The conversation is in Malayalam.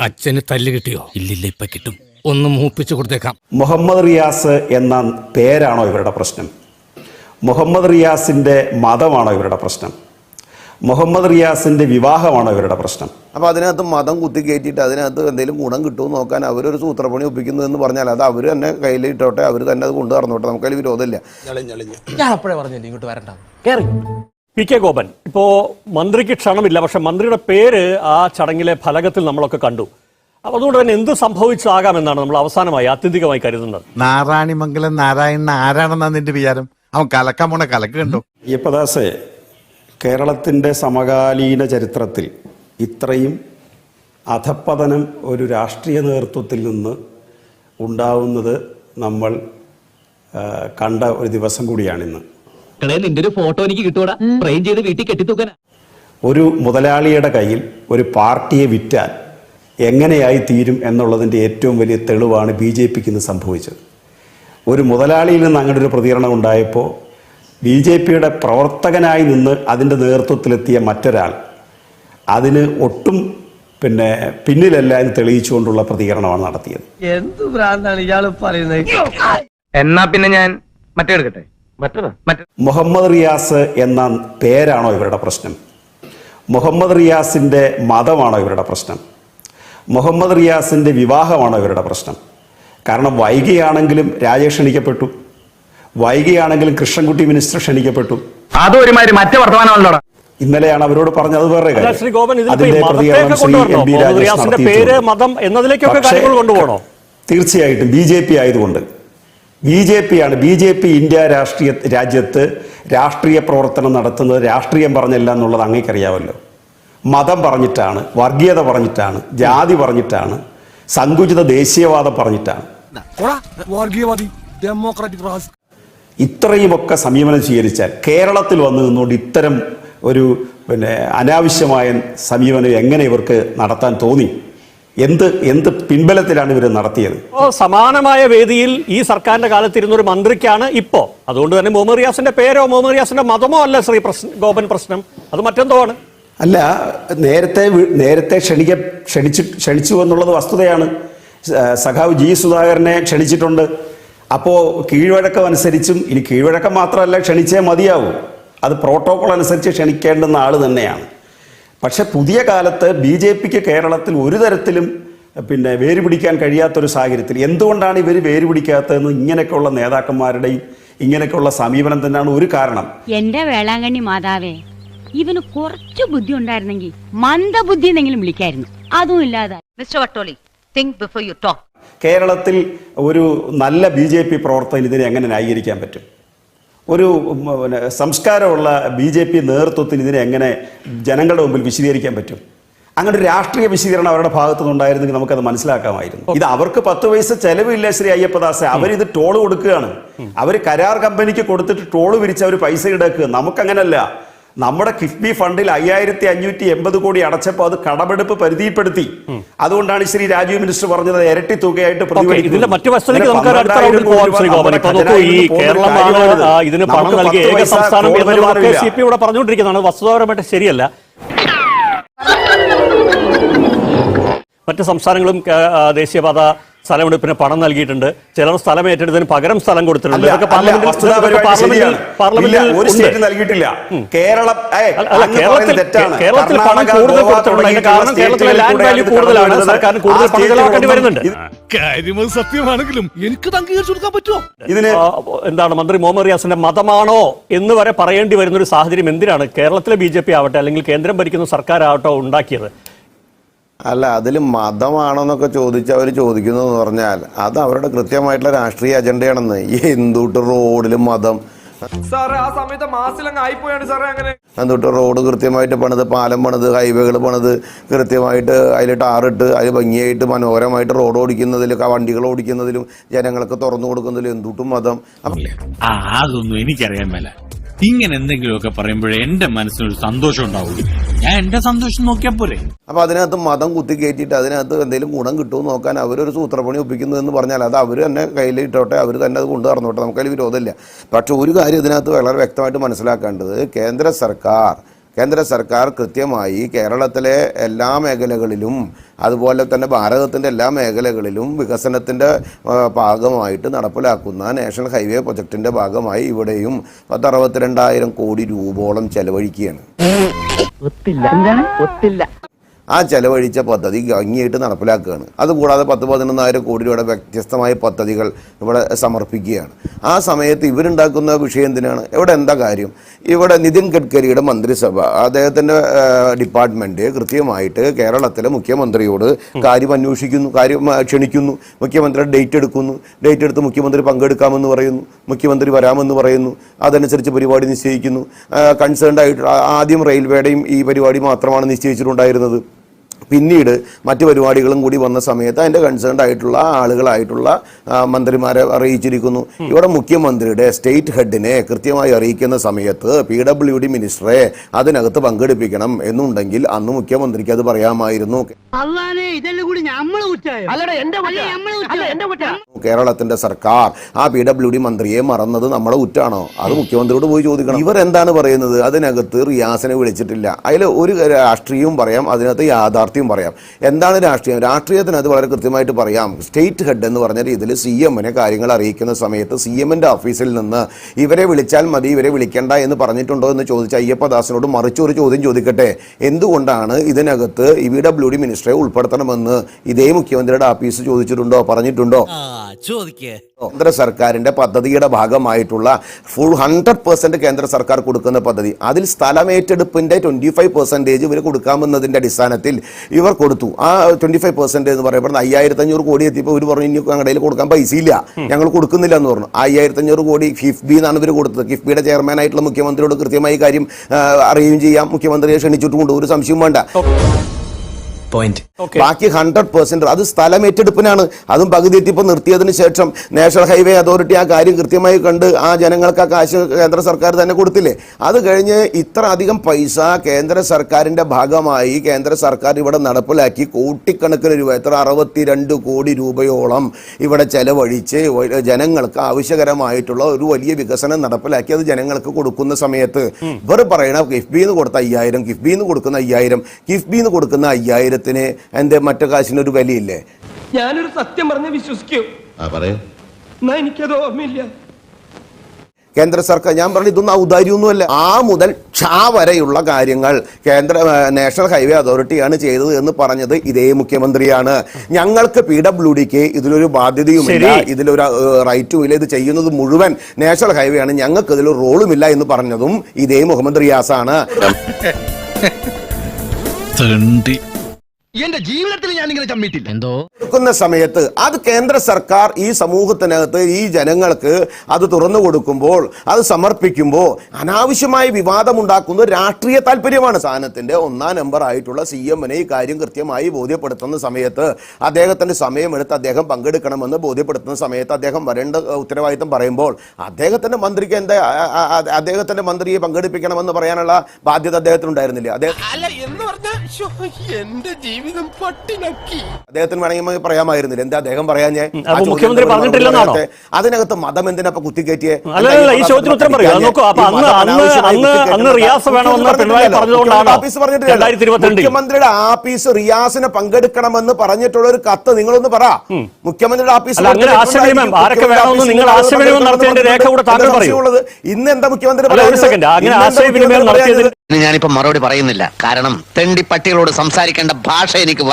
അച്ഛന് തല്ല് കിട്ടിയോ? ഇല്ലില്ല, ഇപ്പൊ കിട്ടും. ഒന്ന് മൂപ്പിച്ചു കൊടുത്തേക്കാം. മുഹമ്മദ് റിയാസ് എന്ന പേരാണോ ഇവരുടെ പ്രശ്നം? മുഹമ്മദ് റിയാസിൻ്റെ മതമാണോ ഇവരുടെ പ്രശ്നം? മുഹമ്മദ് റിയാസിൻ്റെ വിവാഹമാണോ ഇവരുടെ പ്രശ്നം? അപ്പോൾ അതിനകത്ത് മതം കുത്തി കയറ്റിയിട്ട് അതിനകത്ത് എന്തെങ്കിലും ഗുണം കിട്ടുമെന്ന് നോക്കാൻ അവരൊരു സൂത്രപ്പണി ഒപ്പിക്കുന്നു എന്ന് പറഞ്ഞാൽ അത് അവർ തന്നെ കയ്യിൽ ഇട്ടോട്ടെ, അവർ തന്നെ അത് കൊണ്ടു നടന്നോട്ടെ, നമുക്കതിൽ വിരോധമില്ല. ഞാൻ അപ്പോഴേ പറഞ്ഞില്ല ഇങ്ങോട്ട് വരണ്ട. കേറി പി കെ ഗോപൻ, ഇപ്പോൾ മന്ത്രിക്ക് ക്ഷണമില്ല, പക്ഷെ മന്ത്രിയുടെ പേര് ആ ചടങ്ങിലെ ഫലകത്തിൽ നമ്മളൊക്കെ കണ്ടു. അപ്പോൾ അതുകൊണ്ട് തന്നെ എന്ത് സംഭവിച്ചാകാമെന്നാണ് നമ്മൾ അവസാനമായി ആത്യന്തികമായി കരുതുന്നത്. നാരായണിമംഗലം നാരായണൻ ആരാണെന്നാണ് നിന്റെ വിചാരം? അവൻ കലക്കാൻ പോണ കലക്ക് കണ്ടു. അയ്യപ്പദാസേ, കേരളത്തിൻ്റെ സമകാലീന ചരിത്രത്തിൽ ഇത്രയും അധപ്പതനം ഒരു രാഷ്ട്രീയ നേതൃത്വത്തിൽ നിന്ന് ഉണ്ടാവുന്നത് നമ്മൾ കണ്ട ഒരു ദിവസം കൂടിയാണിന്ന്. നിന്റെ ഒരു ഫോട്ടോ എനിക്ക് കിട്ടൂടാ, ഫ്രെയിം ചെയ്ത് വീട്ടിൽ കെട്ടിത്തൂക്കാനാ. ഒരു മുതലാളിയുടെ കയ്യിൽ ഒരു പാർട്ടിയെ വിറ്റാൽ എങ്ങനെയായി തീരും എന്നുള്ളതിൻ്റെ ഏറ്റവും വലിയ തെളിവാണ് BJPക്ക് ഇന്ന് സംഭവിച്ചത്. ഒരു മുതലാളിയിൽ നിന്ന് അങ്ങനെ ഒരു പ്രതികരണം ഉണ്ടായപ്പോൾ BJPയുടെ പ്രവർത്തകനായി നിന്ന് അതിൻ്റെ നേതൃത്വത്തിലെത്തിയ മറ്റൊരാൾ അതിന് ഒട്ടും പിന്നിലല്ല എന്ന് തെളിയിച്ചുകൊണ്ടുള്ള പ്രതികരണമാണ് നടത്തിയത്. എന്ത് ഭ്രാന്താണ് ഇയാൾ പറയുന്നത്? എന്നാ പിന്നെ ഞാൻ മറ്റേ എടുക്കട്ടെ. മുഹമ്മദ് റിയാസ് എന്ന പേരാണോ ഇവരുടെ പ്രശ്നം? മുഹമ്മദ് റിയാസിൻ്റെ മതമാണോ ഇവരുടെ പ്രശ്നം? മുഹമ്മദ് റിയാസിൻ്റെ വിവാഹമാണോ ഇവരുടെ പ്രശ്നം? കാരണം വൈകിയാണെങ്കിലും രാജേഷ് ക്ഷണിക്കപ്പെട്ടു, വൈകിയാണെങ്കിലും കൃഷ്ണൻകുട്ടി മിനിസ്റ്റർ ക്ഷണിക്കപ്പെട്ടു. അതൊരുമാതിരി മറ്റേ വർത്തമാനമല്ലോടാ. ഇന്നലെയാണ് അവരോട് പറഞ്ഞത്. വേറെ ശ്രീ ഗോപൻ, പേര് മതം എന്നതിലേക്കൊക്കെ കാര്യങ്ങൾ കൊണ്ടുപോകണോ? തീർച്ചയായിട്ടും BJP ആയതുകൊണ്ട്. BJP ഇന്ത്യ രാജ്യത്ത് രാഷ്ട്രീയ പ്രവർത്തനം നടത്തുന്നത് രാഷ്ട്രീയം പറഞ്ഞല്ല എന്നുള്ളത് അങ്ങേക്കറിയാമല്ലോ. മതം പറഞ്ഞിട്ടാണ്, വർഗീയത പറഞ്ഞിട്ടാണ്, ജാതി പറഞ്ഞിട്ടാണ്, സങ്കുചിത ദേശീയവാദം പറഞ്ഞിട്ടാണ്. ഇത്രയുമൊക്കെ സമീപനം സ്വീകരിച്ചാൽ കേരളത്തിൽ വന്നു നിന്നുകൊണ്ട് ഇത്തരം ഒരു അനാവശ്യമായ സമീപനം എങ്ങനെ ഇവർക്ക് നടത്താൻ തോന്നി? എന്ത് പിൻബലത്തിലാണ് ഇവർ നടത്തിയത്? സമാനമായ വേദിയിൽ ഈ സർക്കാരിന്റെ കാലത്തിരുന്ന ഒരു മന്ത്രിക്കാണ് ഇപ്പോ. അതുകൊണ്ട് തന്നെ മുഹമ്മദ് റിയാസിന്റെ പേരോ മുഹമ്മദ് റിയാസിന്റെ മതമോ അല്ല ശ്രീ ഗോപൻ പ്രശ്നം, അത് മറ്റെന്തോ ആണ്. അല്ല, നേരത്തെ ക്ഷണിച്ചു എന്നുള്ളത് വസ്തുതയാണ്. സഖാവ് G. സുധാകരനെ ക്ഷണിച്ചിട്ടുണ്ട്. അപ്പോൾ കീഴ്വഴക്കം അനുസരിച്ചും, ഇനി കീഴ്വഴക്കം മാത്രമല്ല, ക്ഷണിച്ചേ മതിയാവും. അത് പ്രോട്ടോകോൾ അനുസരിച്ച് ക്ഷണിക്കേണ്ടുന്ന ആൾ തന്നെയാണ്. പക്ഷെ പുതിയ കാലത്ത് BJPക്ക് കേരളത്തിൽ ഒരു തരത്തിലും വേരുപിടിക്കാൻ കഴിയാത്തൊരു സാഹചര്യത്തിൽ എന്തുകൊണ്ടാണ് ഇവർ വേരുപിടിക്കാത്തതെന്ന് ഇങ്ങനെയൊക്കെയുള്ള നേതാക്കന്മാരുടെയും ഇങ്ങനെയൊക്കെയുള്ള സമീപനം തന്നെയാണ് ഒരു കാരണം. എന്റെ വേളാങ്കണ്ണി മാതാവേ, ഇവന് കുറച്ചു ബുദ്ധി ഉണ്ടായിരുന്നെങ്കിൽ മന്ദബുദ്ധി എന്നെങ്കിലും വിളിക്കായിരുന്നു. അതും ഇല്ലാതെ. Mister Vattoli, think before you talk. കേരളത്തിൽ ഒരു നല്ല BJP പ്രവർത്തകൻ ഇതിനെ എങ്ങനെ ന്യായീകരിക്കാൻ പറ്റും? ഒരു സംസ്കാരമുള്ള BJP നേതൃത്വത്തിന് ഇതിനെ എങ്ങനെ ജനങ്ങളുടെ മുമ്പിൽ വിശദീകരിക്കാൻ പറ്റും? അങ്ങനെ ഒരു രാഷ്ട്രീയ വിശദീകരണം അവരുടെ ഭാഗത്തു നിന്നുണ്ടായിരുന്നെങ്കിൽ നമുക്കത് മനസ്സിലാക്കാമായിരുന്നു. ഇത് അവർക്ക് 10 പൈസ ചെലവില്ല ശ്രീ അയ്യപ്പദാസെ. അവരിത് ടോള് കൊടുക്കുകയാണ്. അവർ കരാർ കമ്പനിക്ക് കൊടുത്തിട്ട് ടോള് വിരിച്ച് അവർ പൈസ ഈടാക്കുക. നമുക്കങ്ങനല്ല. നമ്മുടെ കിഫ്ബി ഫണ്ടിൽ 5580 കോടി അടച്ചപ്പോൾ അത് കടമെടുപ്പ് പരിധിപ്പെടുത്തി. അതുകൊണ്ടാണ് ശ്രീ രാജീവ് മിനിസ്റ്റർ പറഞ്ഞത് ഇരട്ടി തുകയായിട്ട് ഇതിന്റെ മറ്റു വശത്തേക്ക് നമുക്ക് അടുത്ത റൗണ്ടിൽ പോകാം. ശ്രീ ഗോപൻ, ഇപ്പോൾ നോക്കൂ, ഈ കേരളമാണ് ഇതിന് പണം നൽകിയ ഏക സംസ്ഥാനം എന്നൊക്കെ CP ഇവിടെ പറഞ്ഞുകൊണ്ടിരിക്കുന്നതാണ്. വസ്തുതാപരമായിട്ട് ശരിയല്ല. മറ്റ് സംസ്ഥാനങ്ങളും ദേശീയപാത സ്ഥലമെടുപ്പിന് പണം നൽകിയിട്ടുണ്ട്. ചിലർ സ്ഥലം ഏറ്റെടുത്തതിന് പകരം സ്ഥലം കൊടുത്തിട്ടുണ്ട്. കേരളത്തിൽ പണം കൂടുതൽ കൊടുത്തിട്ടുണ്ട്. അതിന്റെ കാരണം കേരളത്തിലെ ലാൻഡ് വാല്യൂ കൂടുതലാണ്. സർക്കാരിന് കൂടുതൽ പണം ചെലവാക്കേണ്ടി വരുന്നുണ്ട്. സത്യമാണെങ്കിലും എനിക്ക് അംഗീകരിച്ചു കൊടുക്കാൻ പറ്റുമോ? ഇതിന് എന്താണ് മന്ത്രി മുഹമ്മദ് റിയാസിന്റെ മതമാണോ എന്ന് വരെ പറയേണ്ടി വരുന്ന ഒരു സാഹചര്യം എന്തിനാണ് കേരളത്തിലെ BJP ആവട്ടെ അല്ലെങ്കിൽ കേന്ദ്രം ഭരിക്കുന്ന സർക്കാരാവട്ടെ ഉണ്ടാക്കിയത്? അല്ല, അതിൽ മതമാണോന്നൊക്കെ ചോദിച്ച് അവർ ചോദിക്കുന്നതെന്ന് പറഞ്ഞാൽ അത് അവരുടെ കൃത്യമായിട്ടുള്ള രാഷ്ട്രീയ അജണ്ടയാണെന്ന്. എന്തുട്ട് റോഡിൽ മതം എന്തുട്ട് റോഡ് കൃത്യമായിട്ട് പണിത്, പാലം പണിത്, ഹൈവേകൾ പണിത്, കൃത്യമായിട്ട് അതിൽ ടാറിട്ട് അതിൽ ഭംഗിയായിട്ട് മനോഹരമായിട്ട് റോഡ് ഓടിക്കുന്നതിലും വണ്ടികൾ ഓടിക്കുന്നതിലും ജനങ്ങൾക്ക് തുറന്നു കൊടുക്കുന്നതിലും എന്തുട്ടും മതം. അതൊന്നും എനിക്കറിയാൻ മേല. ഇങ്ങനെ എന്തെങ്കിലുമൊക്കെ പറയുമ്പോഴേ എന്റെ മനസ്സിനൊരു സന്തോഷം ഉണ്ടാവുള്ളൂ. ഞാൻ എന്റെ സന്തോഷം നോക്കിയാൽ പോരെ. അപ്പൊ അതിനകത്ത് മതം കുത്തി കയറ്റിയിട്ട് അതിനകത്ത് എന്തെങ്കിലും ഗുണം കിട്ടുമെന്ന് നോക്കാൻ അവരൊരു സൂത്രപ്പണി ഒപ്പിക്കുന്നു എന്ന് പറഞ്ഞാൽ അത് അവർ തന്നെ കയ്യിൽ ഇട്ടോട്ടെ, അവർ തന്നെ അത് കൊണ്ടു നടന്നോട്ടെ, നമുക്കതിൽ വിരോധമില്ല. പക്ഷെ ഒരു കാര്യം ഇതിനകത്ത് വളരെ വ്യക്തമായിട്ട് മനസ്സിലാക്കേണ്ടത്, കേന്ദ്ര സർക്കാർ കേന്ദ്ര സർക്കാർ കൃത്യമായി കേരളത്തിലെ എല്ലാ മേഖലകളിലും അതുപോലെ തന്നെ ഭാരതത്തിൻ്റെ എല്ലാ മേഖലകളിലും വികസനത്തിൻ്റെ ഭാഗമായിട്ട് നടപ്പിലാക്കുന്ന നാഷണൽ ഹൈവേ പ്രൊജക്ടിൻ്റെ ഭാഗമായി ഇവിടെയും 62,000 കോടി രൂപയോളം ചെലവഴിക്കുകയാണ്. ആ ചെലവഴിച്ച പദ്ധതി ഭംഗിയായിട്ട് നടപ്പിലാക്കുകയാണ്. അതുകൂടാതെ 10-11,000 കോടി രൂപയുടെ വ്യത്യസ്തമായ പദ്ധതികൾ ഇവിടെ സമർപ്പിക്കുകയാണ്. ആ സമയത്ത് ഇവരുണ്ടാക്കുന്ന വിഷയം എന്തിനാണ്? ഇവിടെ എന്താ കാര്യം? ഇവിടെ നിതിൻ ഗഡ്കരിയുടെ മന്ത്രിസഭ അദ്ദേഹത്തിൻ്റെ ഡിപ്പാർട്ട്മെൻറ്റ് കൃത്യമായിട്ട് കേരളത്തിലെ മുഖ്യമന്ത്രിയോട് കാര്യം അന്വേഷിക്കുന്നു, ക്ഷണിക്കുന്നു, മുഖ്യമന്ത്രിയുടെ ഡേറ്റ് എടുത്ത് മുഖ്യമന്ത്രി പങ്കെടുക്കാമെന്ന് പറയുന്നു, മുഖ്യമന്ത്രി വരാമെന്ന് പറയുന്നു, അതനുസരിച്ച് പരിപാടി നിശ്ചയിക്കുന്നു. കൺസേൺഡ് ആയിട്ട് ആദ്യം റെയിൽവേയുടെയും ഈ പരിപാടി മാത്രമാണ് നിശ്ചയിച്ചിട്ടുണ്ടായിരുന്നത്. പിന്നീട് മറ്റു പരിപാടികളും കൂടി വന്ന സമയത്ത് അതിൻ്റെ കൺസേൺഡ് ആയിട്ടുള്ള ആളുകളായിട്ടുള്ള മന്ത്രിമാരെ അറിയിച്ചിരിക്കുന്നു. ഇവിടെ മുഖ്യമന്ത്രിയുടെ സ്റ്റേറ്റ് ഹെഡിനെ കൃത്യമായി അറിയിക്കുന്ന സമയത്ത് PWD മിനിസ്റ്ററെ അതിനകത്ത് പങ്കെടുപ്പിക്കണം എന്നുണ്ടെങ്കിൽ അന്ന് മുഖ്യമന്ത്രിക്ക് അത് പറയാമായിരുന്നു. കേരളത്തിന്റെ സർക്കാർ ആ PWD മന്ത്രിയെ മറന്നത് നമ്മുടെ കുറ്റാണോ? അത് മുഖ്യമന്ത്രിയോട് പോയി ചോദിക്കണം. ഇവരെന്താണ് പറയുന്നത്? അതിനകത്ത് റിയാസിനെ വിളിച്ചിട്ടില്ല. അതിൽ ഒരു രാഷ്ട്രീയവും പറയാം, അതിനകത്ത് യാഥാർത്ഥ്യം പറയാം. എന്താണ് രാഷ്ട്രീയം? രാഷ്ട്രീയത്തിനകത്ത് വളരെ കൃത്യമായിട്ട് പറയാം. സ്റ്റേറ്റ് ഹെഡ് എന്ന് പറഞ്ഞ രീതിയിൽ CM-നെ കാര്യങ്ങൾ അറിയിക്കുന്ന സമയത്ത് CM-ന്റെ ഓഫീസിൽ നിന്ന് ഇവരെ വിളിച്ചാൽ മതി, ഇവരെ വിളിക്കേണ്ട എന്ന് പറഞ്ഞിട്ടുണ്ടോ എന്ന് ചോദിച്ച അയ്യപ്പദാസിനോട് മറിച്ചൊരു ചോദ്യം ചോദിക്കട്ടെ. എന്തുകൊണ്ടാണ് ഇതിനകത്ത് PWD മിനിസ്റ്ററെ ഉൾപ്പെടുത്തണമെന്ന് ഇതേ മുഖ്യമന്ത്രിയുടെ ഓഫീസ് ചോദിച്ചിട്ടുണ്ടോ, പറഞ്ഞിട്ടുണ്ടോ? കേന്ദ്ര സർക്കാരിന്റെ പദ്ധതിയുടെ ഭാഗമായിട്ടുള്ള ഫുൾ 100% കേന്ദ്ര സർക്കാർ കൊടുക്കുന്ന പദ്ധതി, അതിൽ സ്ഥലമേറ്റെടുപ്പിന്റെ 25% ഇവർ കൊടുക്കാമെന്നതിന്റെ അടിസ്ഥാനത്തിൽ ഇവർ കൊടുത്തു. ആ 25% എന്ന് പറയുമ്പോൾ 5,500 കോടി എത്തിയപ്പോൾ ഇവർ പറഞ്ഞു ഇനി ഞങ്ങളുടെ കയ്യിൽ കൊടുക്കാൻ പൈസ ഇല്ല, ഞങ്ങൾ കൊടുക്കുന്നില്ല എന്ന് പറഞ്ഞു. 5,500 കോടി കിഫ്ബി എന്നാണ് ഇവർ കൊടുത്തത്. കിഫ്ബിയുടെ ചെയർമാനായിട്ടുള്ള മുഖ്യമന്ത്രിയോട് കൃത്യമായി കാര്യം അറിയുകയും ചെയ്യാം. മുഖ്യമന്ത്രിയെ ക്ഷണിച്ചിട്ടുമുണ്ട്, ഒരു സംശയം വേണ്ട. ബാക്കി 100% അത് സ്ഥലമേറ്റെടുപ്പിനാണ്. അതും പകുതി എത്തിയപ്പോൾ നിർത്തിയതിന് ശേഷം നാഷണൽ ഹൈവേ അതോറിറ്റി ആ കാര്യം കൃത്യമായി കണ്ട് ആ ജനങ്ങൾക്ക് ആ കാശ് കേന്ദ്ര സർക്കാർ തന്നെ കൊടുത്തില്ലേ. അത് കഴിഞ്ഞ് ഇത്ര അധികം പൈസ കേന്ദ്ര സർക്കാരിന്റെ ഭാഗമായി കേന്ദ്ര സർക്കാർ ഇവിടെ നടപ്പിലാക്കി കോടിക്കണക്കിന് രൂപ, എത്ര 62 കോടി രൂപയോളം ഇവിടെ ചെലവഴിച്ച് ജനങ്ങൾക്ക് ആവശ്യകരമായിട്ടുള്ള ഒരു വലിയ വികസനം നടപ്പിലാക്കി അത് ജനങ്ങൾക്ക് കൊടുക്കുന്ന സമയത്ത് ഇവർ പറയണ കിഫ്ബിന്ന് കൊടുത്ത 5,000, കിഫ്ബിന്ന് കൊടുക്കുന്ന 5,000, കിഫ്ബിന്ന് കൊടുക്കുന്ന 5,000 എന്റെ മറ്റു കാശിനൊരു വിലയില്ലേ? ഞാനൊരു സത്യം പറഞ്ഞ് വിശ്വസിക്കൂ, എനിക്കത് ഓർമ്മയില്ല. കേന്ദ്ര സർക്കാർ, ഞാൻ പറഞ്ഞു ഇതൊന്നും ഔദാര്യമൊന്നുമല്ല. ആ മുതൽ വരെയുള്ള കാര്യങ്ങൾ നാഷണൽ ഹൈവേ അതോറിറ്റിയാണ് ചെയ്തത് എന്ന് പറഞ്ഞത് ഇതേ മുഖ്യമന്ത്രിയാണ്. ഞങ്ങൾക്ക് PWDക്ക് ഇതിലൊരു ബാധ്യതയുമില്ല, ഇതിലൊരു റൈറ്റും ഇല്ല, ഇത് ചെയ്യുന്നത് മുഴുവൻ നാഷണൽ ഹൈവേ ആണ്, ഞങ്ങൾക്ക് ഇതിലൊരു റോളുമില്ല എന്ന് പറഞ്ഞതും ഇതേ മുഹമ്മദ് റിയാസാണ്. എന്റെ ജീവിതത്തിൽ ഞാൻ ഇങ്ങനെ ചമ്മിട്ടില്ല. എന്തോ കൊടുക്കുന്ന സമയത്ത് അത് കേന്ദ്ര സർക്കാർ ഈ സമൂഹത്തിനകത്ത് ഈ ജനങ്ങൾക്ക് അത് തുറന്നു കൊടുക്കുമ്പോൾ, അത് സമർപ്പിക്കുമ്പോൾ അനാവശ്യമായ വിവാദമുണ്ടാക്കുന്ന രാഷ്ട്രീയ താല്പര്യമാണ്. സ്ഥാനത്തിന്റെ 1-ാം നമ്പർ ആയിട്ടുള്ള CM-നെ ഈ കാര്യം കൃത്യമായി ബോധ്യപ്പെടുത്തുന്ന സമയത്ത് അദ്ദേഹത്തിന്റെ സമയമെടുത്ത് അദ്ദേഹം പങ്കെടുക്കണമെന്ന് ബോധ്യപ്പെടുത്തുന്ന സമയത്ത് അദ്ദേഹം വരേണ്ട ഉത്തരവാദിത്തം പറയുമ്പോൾ അദ്ദേഹത്തിന്റെ മന്ത്രിക്ക് എന്താ, അദ്ദേഹത്തിന്റെ മന്ത്രിയെ പങ്കെടുപ്പിക്കണമെന്ന് പറയാനുള്ള ബാധ്യത അദ്ദേഹത്തിനുണ്ടായിരുന്നില്ല. അദ്ദേഹത്തിന് വേണമെങ്കിൽ പറയാമായിരുന്നില്ല. എന്താ അദ്ദേഹം പറയാഞ്ഞേ? മുഖ്യമന്ത്രി പറഞ്ഞിട്ടില്ലെന്നാണോ? അതിനകത്ത് മതം എന്തിനാ കുത്തിക്കയറ്റിയേ? ഈ ചോദ്യത്തിന് ഉത്തരം പറയൂ. മുഖ്യമന്ത്രിയുടെ ആഫീസ് റിയാസിനെ പങ്കെടുക്കണമെന്ന് പറഞ്ഞിട്ടുള്ള ഒരു കത്ത് നിങ്ങളൊന്ന് പറ. മുഖ്യമന്ത്രിയുടെ ആഫീസ് ഇന്ന് എന്താ മുഖ്യമന്ത്രി ഞാനിപ്പോ മറുപടി പറയുന്നില്ല, കാരണം തെണ്ടി പട്ടികളോട് സംസാരിക്കേണ്ട ഭാഷ എനിക്ക്